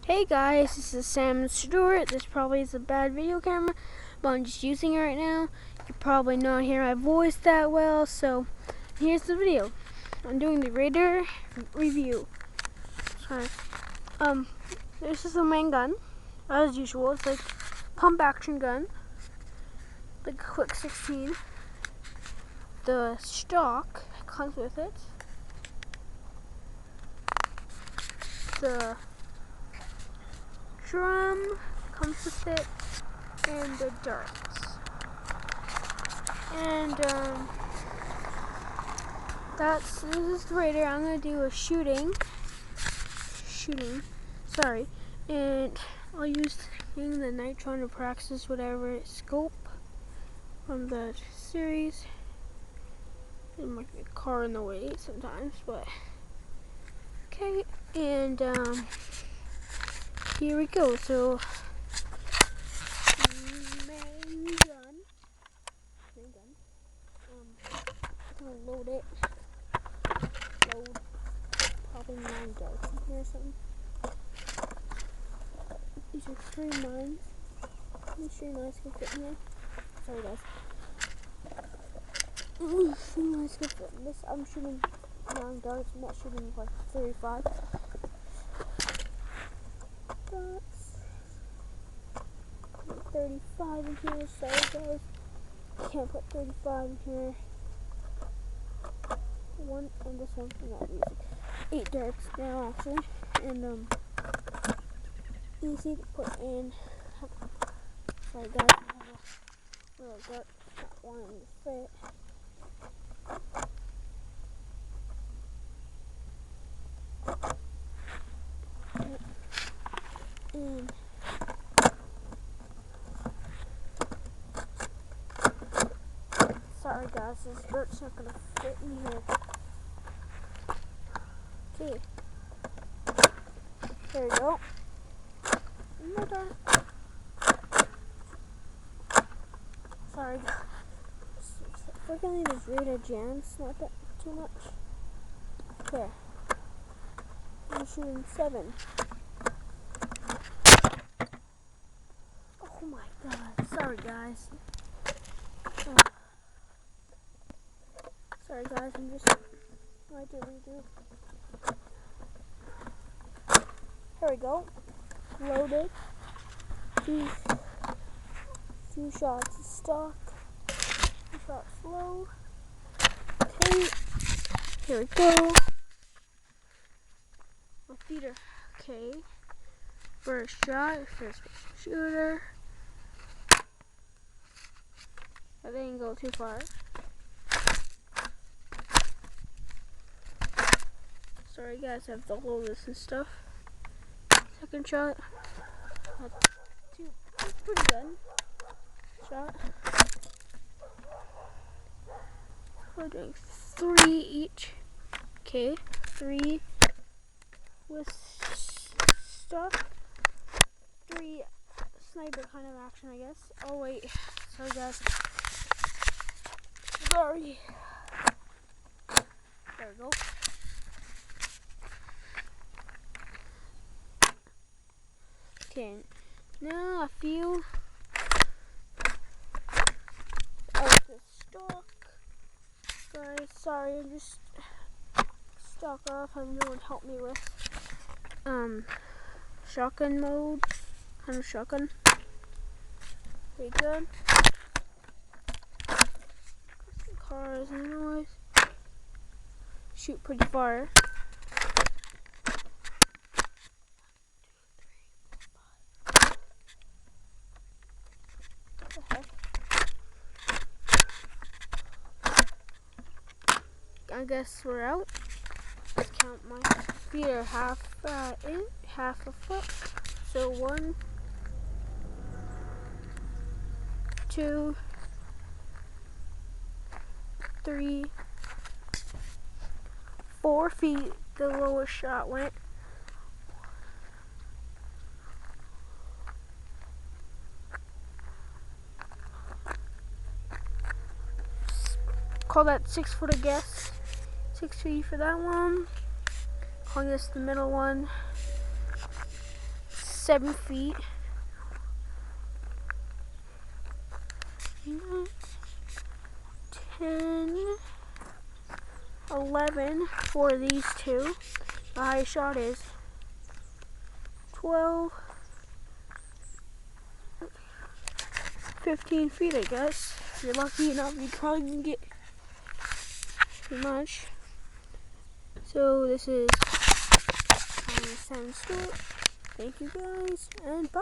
Hey guys, this is Sam Stewart. This probably is a bad video camera, but I'm just using it right now. You probably not hear my voice that well, so here's the video. I'm doing the Raider review. Sorry. This is the main gun, as usual. It's like pump action gun, like a quick 16. The stock comes with it. The drum comes with it, and the darts. And this is the Raider. I'm gonna do a shooting. And I'll use the Nitron to practice whatever scope from the series. There might be a car in the way sometimes, but okay. And here we go. So main gun. I'm gonna load it. Probably 9 darts in here or something. These are 3 mines. Let me show you mines can fit in here. Sorry guys. 3 mines can fit in this. I'm shooting 9 darts. I'm not shooting like 35 darts. 35 in here. Sorry guys. Can't put 35 in here. One and this one. I'm not using 8 darts now actually, and easy to put in. Sorry guys, I have a little dart not wanting to fit. And sorry guys, this dart's not gonna fit in here. Okay. There we go. One more dart. Sorry. Freaking this Raider jams, not that too much. There. I'm shooting 7. Oh my god. Sorry guys. Sorry guys, I'm just trying to redo. Here we go. Loaded. Few shots of stock. Few shots low. Okay. Here we go. My feet are okay. First shot, first shooter. I didn't go too far. Sorry guys, I have to hold this and stuff. Second shot. Pretty good shot. We're doing 3 each. Okay, 3 with stuff. 3 sniper kind of action, I guess. Oh wait, sorry guys. Sorry. There we go. Okay, now a few of the stock. Guys, sorry, I'm just stock off. Having no one help me with shotgun mode. Kind of shotgun. Pretty good. Some cars and noise. Shoot pretty far. I guess we're out. Let's count my feet are half a foot. So 1, 2, 3, 4 feet. The lowest shot went. Call that 6 foot, I guess. 6 feet for that one. Calling this the middle one. 7 feet. 10, 11 for these two. The highest shot is 12, 15 feet, I guess. If you're lucky enough, you probably can get too much. So this is Sam Stewart. Thank you guys, and bye.